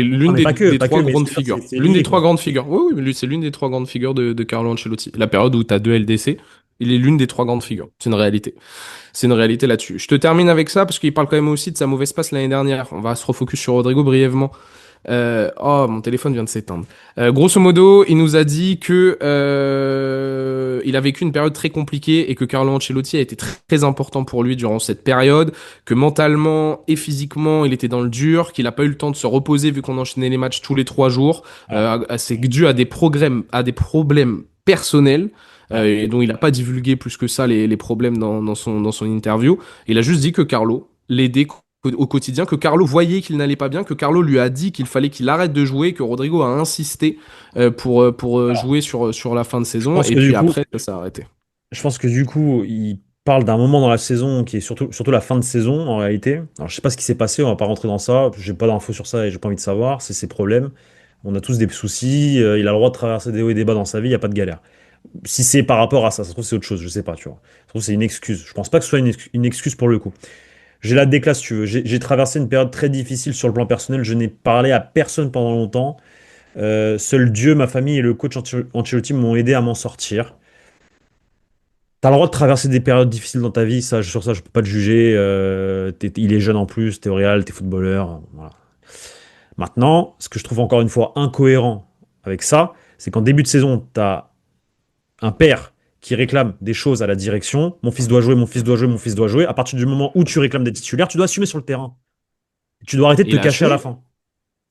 l'une mais des pas que, trois mais ce grandes que je veux dire, figures. c'est L'une des lié, trois quoi. grandes figures. Oui, oui, mais c'est l'une des trois grandes figures de Carlo Ancelotti. La période où tu as deux LDC, il est l'une des trois grandes figures. C'est une réalité. C'est une réalité là-dessus. Je te termine avec ça parce qu'il parle quand même aussi de sa mauvaise passe l'année dernière. On va se refocus sur Rodrigo brièvement. Oh, mon téléphone vient de s'éteindre. Grosso modo, il nous a dit que il a vécu une période très compliquée et que Carlo Ancelotti a été très important pour lui durant cette période, que mentalement et physiquement, il était dans le dur, qu'il n'a pas eu le temps de se reposer vu qu'on enchaînait les matchs tous les 3 jours. Ouais, C'est dû à des problèmes personnels. ouais. Et dont il n'a pas divulgué plus que ça les problèmes dans son interview. Il a juste dit que Carlo l'aidait au quotidien, que Carlo voyait qu'il n'allait pas bien, que Carlo lui a dit qu'il fallait qu'il arrête de jouer, que Rodrigo a insisté pour jouer sur la fin de Je saison, pense et que du puis coup, après, ça s'est arrêté. je pense que du coup, il parle d'un moment dans la saison qui est surtout la fin de saison, en réalité. Alors, je sais pas ce qui s'est passé, on va pas rentrer dans ça. J'ai pas d'infos sur ça et j'ai pas envie de savoir. C'est ses problèmes. On a tous des soucis. Il a le droit de traverser des hauts et des bas dans sa vie, il n'y a pas de galère. Si c'est par rapport à ça, ça se trouve c'est autre chose, je sais pas, tu vois. Ça se trouve c'est une excuse. Je pense pas que ce soit une excuse pour le coup. J'ai la déclasse, si tu veux. J'ai traversé une période très difficile sur le plan personnel. Je n'ai parlé à personne pendant longtemps. Seul Dieu, ma famille et le coach Ancelotti m'ont aidé à m'en sortir. T'as le droit de traverser des périodes difficiles dans ta vie, ça, sur ça je peux pas te juger. Il est jeune en plus, t'es au Real, t'es footballeur. Voilà. Maintenant, ce que je trouve encore une fois incohérent avec ça, c'est qu'en début de saison, t'as un père qui réclame des choses à la direction, mon fils doit jouer, mon fils doit jouer, mon fils doit jouer. À partir du moment où tu réclames des titulaires, tu dois assumer sur le terrain. Tu dois arrêter de Et te il a cacher à la assumé? fin.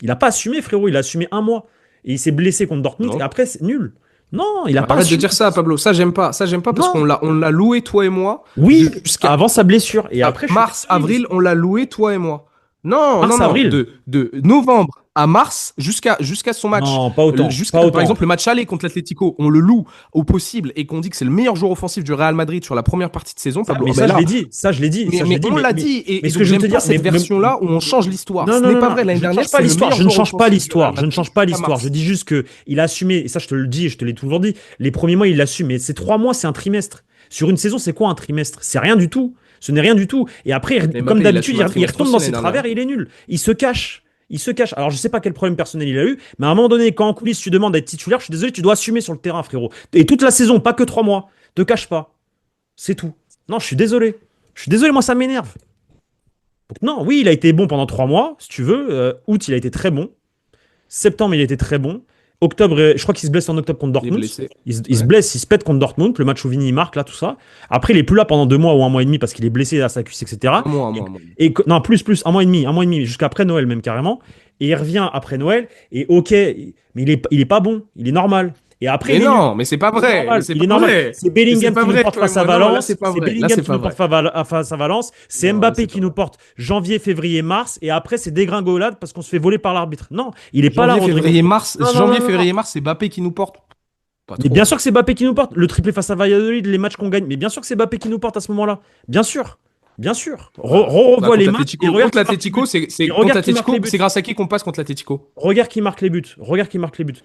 Il a pas assumé, frérot, il a assumé un mois. Et il s'est blessé contre Dortmund, et Non. après, c'est nul. Non, il a pas Arrête de assumé. dire ça, Pablo. Ça, j'aime pas. Ça, j'aime pas parce Non. on l'a loué, toi et moi, Oui, jusqu'à avant sa blessure. Et après, je suis mars, désolé. avril, on l'a loué, toi et moi. Non, non, Mars, non. avril. De novembre à mars jusqu'à son match. Non, pas autant. Pas Par exemple, autant. le match aller contre l'Atlético, on le loue au possible et qu'on dit que c'est le meilleur joueur offensif du Real Madrid sur la première partie de saison, Pablo. Mais Ah ben ça, je là, l'ai dit. Ça, je l'ai dit. Ça, je l'ai mais dit. on l'a dit. Mais Et ce que donc, je veux te j'aime pas dire. cette version-là où on change l'histoire. Non, Ce non, n'est non, pas non. vrai. L'année Je ne dernière, change pas c'est le l'histoire. meilleur Je ne joueur change pas offensif du Real l'histoire. Je ne Madrid change pas jusqu'à l'histoire. Je mars. dis juste que il a assumé. Et ça, je te le dis et je te l'ai toujours dit. Les premiers mois, il l'assume. Mais ces 3 mois, c'est un trimestre. Sur une saison, c'est quoi un trimestre? C'est rien du tout. Ce n'est rien du tout. Et après, Mais comme Mbappé, il d'habitude, assume un il trimestre retombe aussi dans l'année ses dernière. travers et il est nul. Il se cache. Il se cache. Alors, je sais pas quel problème personnel il a eu, mais à un moment donné, quand en coulisses tu demandes d'être titulaire, je suis désolé, tu dois assumer sur le terrain, frérot. Et toute la saison, pas que 3 mois. Te cache pas. C'est tout. Non, je suis désolé. Je suis désolé, moi, ça m'énerve. Donc, non, oui, il a été bon pendant 3 mois, si tu veux. Août, il a été très bon. Septembre, il a été très bon. Octobre, je crois qu'il se blesse en octobre contre Il est Dortmund. blessé. Il se Ouais. blesse, il se pète contre Dortmund, le match où Vini il marque, là, tout ça. Après, il est plus là pendant 2 mois ou un mois et demi parce qu'il est blessé à sa cuisse, etc. Un mois, un mois. Non, plus, un mois et demi, jusqu'à après Noël même carrément. Et il revient après Noël, et ok, mais il est pas bon, il est normal. Et après, Mais il est nul. non, mais c'est pas Il est vrai, mais normal, c'est il est pas normal. vrai. C'est Mais c'est Bellingham pas qui nous vrai, porte toi et face à moi. Non, là, c'est Valence. pas C'est vrai. Là, Bellingham c'est qui pas nous porte vrai. face à Valence. C'est Non, là, Mbappé c'est qui pas nous vrai. porte janvier, février, mars. Et après, c'est dégringolade parce qu'on se fait voler par l'arbitre. Non, il est pas là, Rodrigo. Non, non, non, Janvier, non, non. février, mars, c'est Mbappé qui nous porte. Pas Mais bien trop. sûr que c'est Mbappé qui nous porte. Le triplé face à Valladolid, les matchs qu'on gagne. Mais bien sûr que c'est Mbappé qui nous porte à ce moment-là. Bien sûr. Bien sûr. Bah, Revois les matchs et regarde Contre qui marque les buts. l'Atlético, Et regarde qui marque les c'est buts. grâce à qui qu'on passe contre l'Atlético. Regarde qui marque les buts. Regarde qui marque les buts.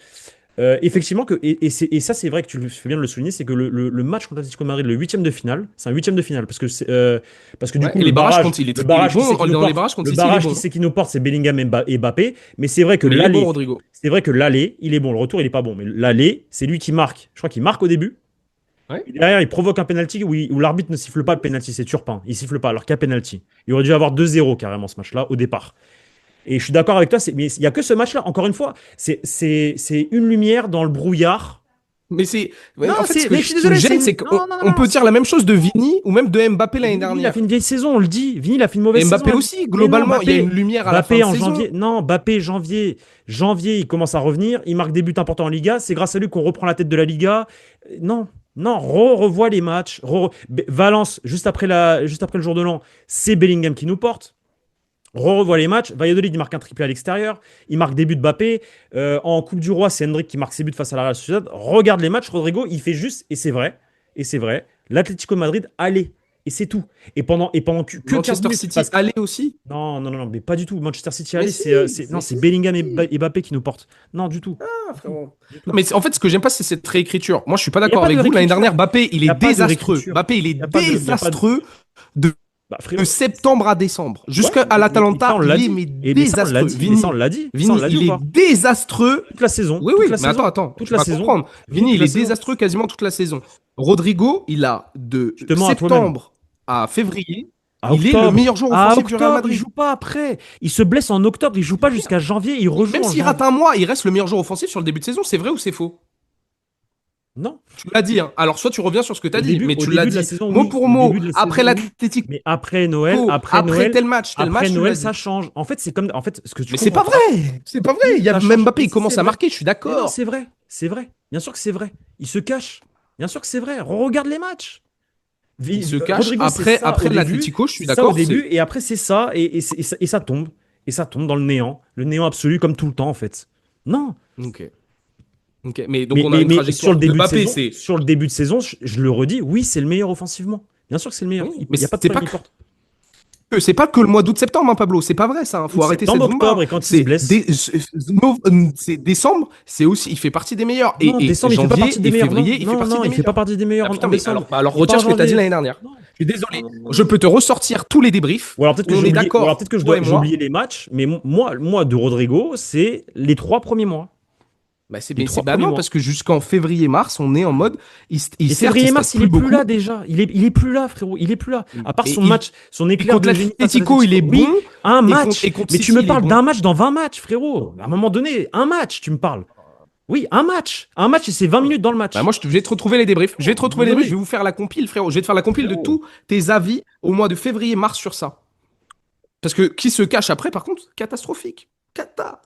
Effectivement, et ça, c'est vrai que tu fais bien de le souligner, c'est que le match contre l'Atlético de Madrid, le huitième de finale, c'est un huitième de finale, parce que du Ouais, coup, et les barrages, quand le il est barrage, qui c'est bon, qui nous dans les porte? barrages, quand Le City, il est barrage, qui bon. c'est qui nous porte? C'est Bellingham et Mbappé, mais Mais il est bon, Rodrigo. c'est vrai que l'aller, il est bon, le retour, il est pas bon, mais l'aller, c'est lui qui marque. Je crois qu'il marque au début, Ouais. et derrière, il provoque un penalty où l'arbitre ne siffle pas le penalty, c'est Turpin, il siffle pas, alors qu'il y a penalty. Il aurait dû avoir 2-0 carrément ce match-là au départ. Et je suis d'accord avec toi, mais il n'y a que ce match-là. Encore une fois, c'est une lumière dans le brouillard. Mais c'est, Non, ouais, en fait, mais je ce suis qui me désolé, gêne, c'est Non, qu'on non, non, on non. peut dire la même chose de Vini ou même de Mbappé l'année Vini, il a fait dernière. une vieille saison, on le dit. Vini, il a fait une mauvaise Et saison. Mbappé aussi, Mais non, globalement, il y a une lumière à la fin Mbappé de en saison. janvier. Non, Mbappé, janvier, il commence à revenir. Il marque des buts importants en Liga. C'est grâce à lui qu'on reprend la tête de la Liga. Non, non, revois les matchs. Valence, juste après le jour de l'an, c'est Bellingham qui nous porte. Revois les matchs. Valladolid, il marque un triplé à l'extérieur. Il marque des buts de Mbappé. En Coupe du Roi, c'est Hendrick qui marque ses buts face à la Real Sociedad. Regarde les matchs. Rodrigo, il fait juste, et c'est vrai, l'Atlético de Madrid, allez. Et c'est tout. Et pendant que 15 Manchester minutes. City allait aussi. Non, non, non, non, mais pas du tout. Manchester City, Mais allez, si, non, mais c'est si. Bellingham et Mbappé qui nous portent. Non, du tout. Ah, Du tout. frérot. Du Non, tout. mais en fait, ce que j'aime pas, c'est cette réécriture. Moi, je suis pas Il n'y a d'accord pas de avec vous. L'année réécriture. dernière, Mbappé, il Il n'y est a pas de désastreux. réécriture. Mbappé, il est Il n'y a pas de. Il y a pas de... désastreux de Bah, frérot. septembre à décembre. Ouais, Jusqu'à mais ça, l'Atalanta, on l'a il est dit. mais Mais ça, on l'a désastreux. dit. Mais ça, on l'a dit. Ça, on Vini, l'a dit il ou est pas? désastreux. Toute la saison. Oui, Toute oui, la mais attends, saison. attends, Toute tu la vas saison. comprendre. Vini, Toute il la est saison. désastreux quasiment toute la saison. Rodrigo, il a de Tu te mens à toi-même. septembre à février, À il est le octobre. meilleur joueur À offensif du Real octobre, il Madrid. joue pas après. Il se blesse en octobre. Il joue pas jusqu'à janvier. Il rejoue Même en s'il rate janvier. un mois, il reste le meilleur joueur offensif sur le début de saison. C'est vrai ou c'est faux? Non. Tu l'as dit, hein. Alors, soit tu reviens sur ce que tu as dit, mais Au tu l'as début de la dit saison, mot oui. pour Au mot. début de la Après saison, oui. l'Atlético, Mais après Noël, tel match, tu l'as Ça dit. change. En fait, c'est comme, en fait, ce que tu Mais c'est comprends pas pas. vrai. C'est pas vrai. Si, Il y a ça même change. Mbappé, Mais il si, commence c'est à vrai. marquer, je suis Mais non, d'accord. c'est vrai. C'est vrai. Bien sûr que c'est vrai. Il se cache. Bien sûr que c'est vrai. Regarde les matchs. Il se cache. Rodrigo, c'est Après, ça au après début. l'Atlético, je suis C'est ça au d'accord. début. Et après, c'est ça. Et ça tombe. Et ça tombe dans le néant. Le néant absolu, comme tout le temps, en fait. Non. Ok. Ok. Mais donc, on a une Mais sur le trajectoire. début de Mbappé, saison, c'est. je le redis, oui, c'est le meilleur offensivement. Bien sûr que c'est le meilleur. Oui, Il mais n'y a pas de c'est pas problème, il porte. c'est pas que le mois d'août-septembre, hein, Pablo. C'est pas vrai, ça. Hein. Août, Faut arrêter septembre, cette octobre, zumba. et quand il se blesse. C'est décembre, c'est aussi, il fait partie des meilleurs. Non, Et décembre, il fait pas partie janvier des et meilleurs. Non, février, il fait non, partie non, des il fait pas meilleurs. partie des meilleurs Ah en putain, mais décembre. alors Et pas retire en ce que t'as dit janvier. l'année dernière. Non, Je suis non, désolé. non, non, Je non. peux te ressortir tous les débriefs Ou alors peut-être que où on j'ai est oublié, ou alors d'accord, peut-être que toi et j'ai moi. oublié les matchs, mais moi de Rodrigo, c'est les 3 premiers mois. Bah, Les trois bah premiers non, mois. parce que jusqu'en février-mars, on est en mode. Mais Certes, il se février-mars, passe il plus est plus beaucoup. là déjà. Il est plus là, frérot. Il est plus là. À part Et, son match, son et éclair contre de génie face à l'Atlético, il l'Atlético. est bon. Oui, un match. Et contre Mais tu City, me il est parles bon. d'un match dans 20 matchs, frérot. À un moment donné, un match, tu me parles. Oui, un match. Un match et c'est 20 minutes dans le Bah match. moi, je vais te retrouver les débriefs. Je vais te À un moment retrouver les débriefs. Je donné. vais vous faire la compile, frérot. Je vais te faire la compile de Frérot. tous tes avis au mois de février-mars sur ça. Parce que qui se cache après, par contre, catastrophique.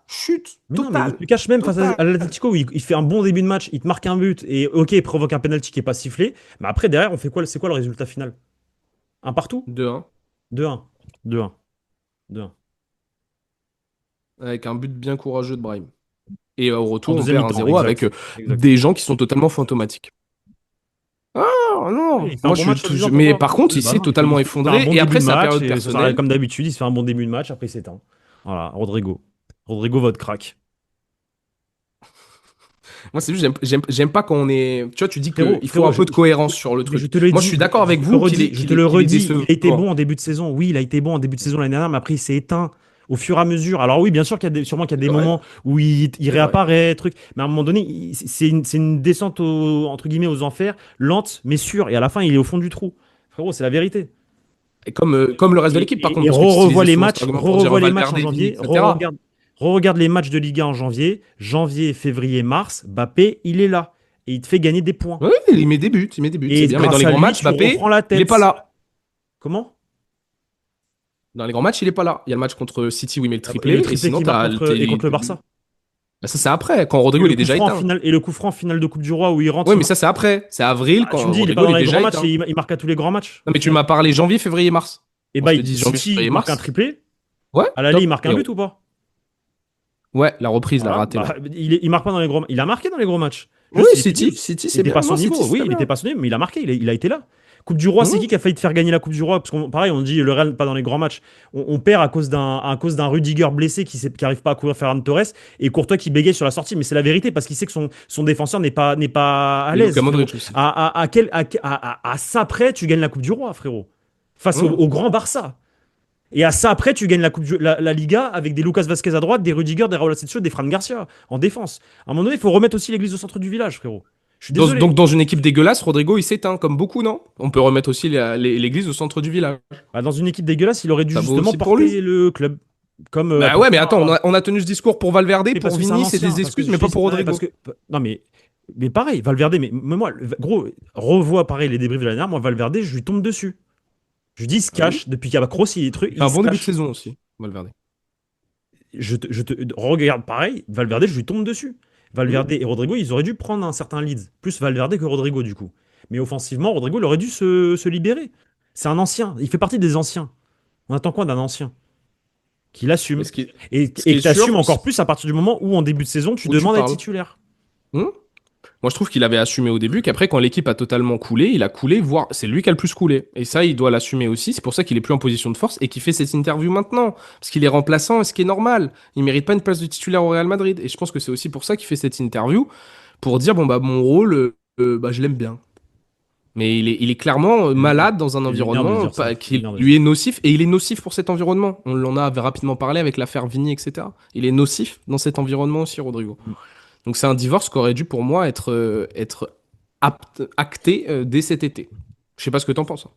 Chute, Mais non, mais il totale. te cache même face Totale. à l'Atlético où il fait un bon début de match, il te marque un but et ok, il provoque un penalty qui est pas sifflé. Mais après, derrière, on fait quoi? C'est quoi le résultat final? Un partout? 2-1. 2-1. 2-1. 2-1. Avec un but bien courageux de Brahim. Et au En retour, on deuxième perd mi-temps, 1-0 avec exact. Exact. des gens qui sont totalement fantomatiques. Ah Oui, non, il fait un moi bon je suis match soi-disant pour mais toi. par contre, Oui, il bah s'est non, totalement il fait un effondré bon et début après de sa match période et ça s'arrête personnelle. comme d'habitude, il se fait un bon début de match, après il s'éteint. Voilà, Rodrigo. Rodrigo, votre crack. Moi, c'est juste, j'aime pas quand on est. Tu vois, tu dis Frérot, qu'il faut frérot, un peu de cohérence sur le mais je truc. te le Moi, je dis, suis d'accord avec je te le vous qu'il redis, est, je qu'il te est, le qu'il est redis, il a été décevant. bon en début de saison. Oui, il a été bon en début de saison l'année dernière, mais après il s'est éteint au fur et à mesure. Alors oui, bien sûr sûrement qu'il y a des C'est vrai, moments où il c'est vrai. réapparaît, truc, mais à un moment donné, c'est une descente entre guillemets aux enfers, lente mais sûre, et à la fin il est au fond du trou. Frérot, c'est la vérité. Et comme le reste de l'équipe, par contre, Et parce que tu re-revois utilisais les souvent cet matchs, argument pour dire re-revois les matchs Valverde, en Vini, janvier, etc. re-regarde les matchs de Liga en janvier, février, mars, Mbappé, il est là. Et il te fait gagner des points. Oui, il met des buts, Et c'est bien. Mais dans grâce les à grands lui, matchs, tu Mbappé, reprends la il est pas tête. là. Comment? Dans les grands matchs, il est pas là. Il y a le match contre City où il met le Et le triplé, et triplé sinon, qui marque t'as et contre le Barça. Bah, ça, c'est après, quand Rodrigo, il est déjà éteint. Et le coup franc en finale de Coupe du Roi où il rentre, Oui, il mais marque. ça, c'est après. C'est avril, Ah, tu me quand dis, il est pas Rodrigo, il dans est les grands déjà matchs et éteint. il marque à tous les grands matchs Non, au mais tu final. m'as parlé janvier, février, mars. Et Moi, bah, je te dis janvier, City, février, il marque un mars. triplé. Ouais, À l'aller, il top. marque un but ou pas? Ouais, la reprise, la Voilà. ratée, là. Bah, il marque pas dans les gros. Il a marqué dans les gros matchs. Oui, Juste, il était nul. City, Il c'est n'était bien. pas à son Non, niveau. City, c'est Oui, très il n'était bien. pas à son niveau, mais il a marqué. Il a été là. Coupe du Roi, c'est Hum qui a failli te faire gagner la Coupe du Roi? Parce qu'on, pareil, on dit le Real pas dans les grands matchs. On perd à cause d'un Rudiger blessé qui arrive pas à couvrir Ferran Torres et Courtois qui bégaye sur la sortie. Mais c'est la vérité parce qu'il sait que son défenseur n'est pas à Et l'aise, Luka frérot. Modric aussi. À ça près, tu gagnes la Coupe du Roi, frérot. Face au, Hum au grand Barça. Et à ça après, tu gagnes la Liga avec des Lucas Vasquez à droite, des Rudiger, des Raúl Asensio, des Fran Garcia en défense. À un moment donné, il faut remettre aussi l'église au centre du village, frérot. Je suis désolé. Donc, dans une équipe dégueulasse, Rodrigo, il s'éteint, comme beaucoup, non? On peut remettre aussi l'église au centre du village. Bah, dans une équipe dégueulasse, il aurait dû Ça vaut justement aussi pour lui. porter le club. Comme Bah ouais, mais pourquoi attends, on a tenu ce discours pour Valverde, mais parce pour que c'est un Vini, c'est ancien. des Parce que excuses, je mais pas dis, pour ouais, parce Rodrigo. que non mais pareil, Valverde. Mais moi, gros, revois pareil les débriefs de l'année dernière. Moi, Valverde, je lui tombe dessus. Je lui dis, il se Ah oui? cache depuis qu'il y a Kroos, il est truc, Il fait il un se bon début de cache. saison aussi, Valverde. Je te regarde pareil, Valverde, je lui tombe dessus. Hmm. Valverde et Rodrigo, ils auraient dû prendre un certain lead. Plus Valverde que Rodrigo, du coup. Mais offensivement, Rodrigo, il aurait dû se libérer. C'est un ancien. Il fait partie des anciens. On attend quoi d'un ancien? Qu'il Mais l'assume. ce Et qui que est tu assumes sûr, encore plus à partir du moment où, en début de saison, tu où tu demandes à être parles. titulaire. Hmm. Moi, je trouve qu'il avait assumé au début, qu'après, quand l'équipe a totalement coulé, il a coulé, voire c'est lui qui a le plus coulé. Et ça, il doit l'assumer aussi. C'est pour ça qu'il est plus en position de force et qu'il fait cette interview maintenant. Parce qu'il est remplaçant, ce qui est normal. Il mérite pas une place de titulaire au Real Madrid. Et je pense que c'est aussi pour ça qu'il fait cette interview, pour dire, bon, bah, mon rôle, bah, je l'aime bien. Mais il est clairement C'est malade dans un c'est lunaire de environnement dire ça. C'est qui lunaire de dire lui est ça. nocif, et il est nocif pour cet environnement. On en a rapidement parlé avec l'affaire Vini, etc. Il est nocif dans cet environnement aussi, Rodrigo. Mm. Donc c'est un divorce qui aurait dû pour moi être acté dès cet été. Je sais pas ce que t'en penses, hein.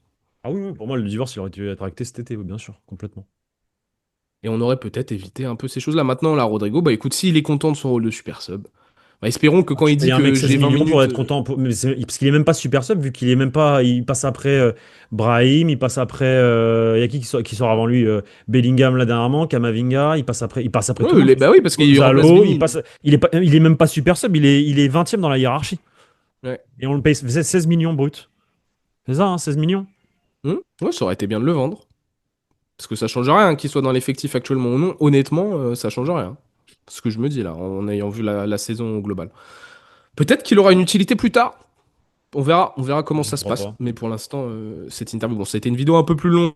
Ah oui, oui, pour moi, le divorce, il aurait dû être acté cet été, oui, bien sûr, complètement. Et on aurait peut-être évité un peu ces choses-là. Maintenant, là, Rodrigo, bah écoute, s'il est content de son rôle de super sub, bah espérons que Ah, quand tu il dit payes un mec que 16 j'ai 20 millions pour minutes, être content. Parce qu'il est même pas super sub, vu qu'il est même pas. Il passe après Brahim, il passe après. Il y a qui sort avant lui Bellingham, là, dernièrement, Kamavinga, il passe après tout le monde. bah oui, parce qu'il remplace Gonzalo, il Vini. passe. Il est même pas super sub, il est 20e dans la hiérarchie. Ouais. Et on le paye 16 millions brut. C'est ça, hein, 16 millions. Ouais, ça aurait été bien de le vendre. Parce que ça change rien qu'il soit dans l'effectif actuellement ou non. Honnêtement, ça change rien. C'est ce que je me dis là, en ayant vu la saison globale. Peut-être qu'il aura une utilité plus tard. On verra comment Je ça se crois passe. pas. Mais pour l'instant, cette interview, bon, ça a été une vidéo un peu plus longue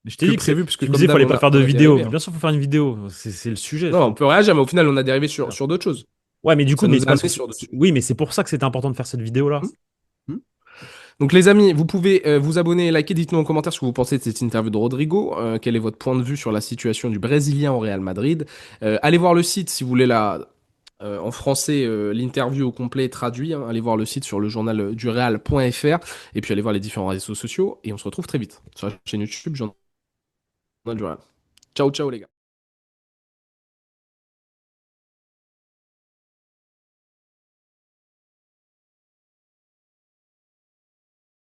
Je t'ai que dit que prévu, puisque tu me comme disais qu'il d'hab, fallait pas faire de on a vidéo. dérivé, hein. Bien sûr, il faut faire une vidéo. C'est le sujet, Non, on frérot. peut réagir, mais au final, on a dérivé sur d'autres choses. Ouais, mais du coup, Ça mais nous c'est a parce que amené sur d'autres choses. oui, mais c'est pour ça que c'était important de faire cette vidéo-là. Hmm. Hmm. Donc les amis, vous pouvez vous abonner, liker, dites-nous en commentaire ce que vous pensez de cette interview de Rodrigo, quel est votre point de vue sur la situation du Brésilien au Real Madrid. Allez voir le site si vous voulez en français l'interview au complet traduit, hein. Allez voir le site sur le journal du Real.fr et puis allez voir les différents réseaux sociaux et on se retrouve très vite sur la chaîne YouTube Journal du Real. Ciao ciao les gars.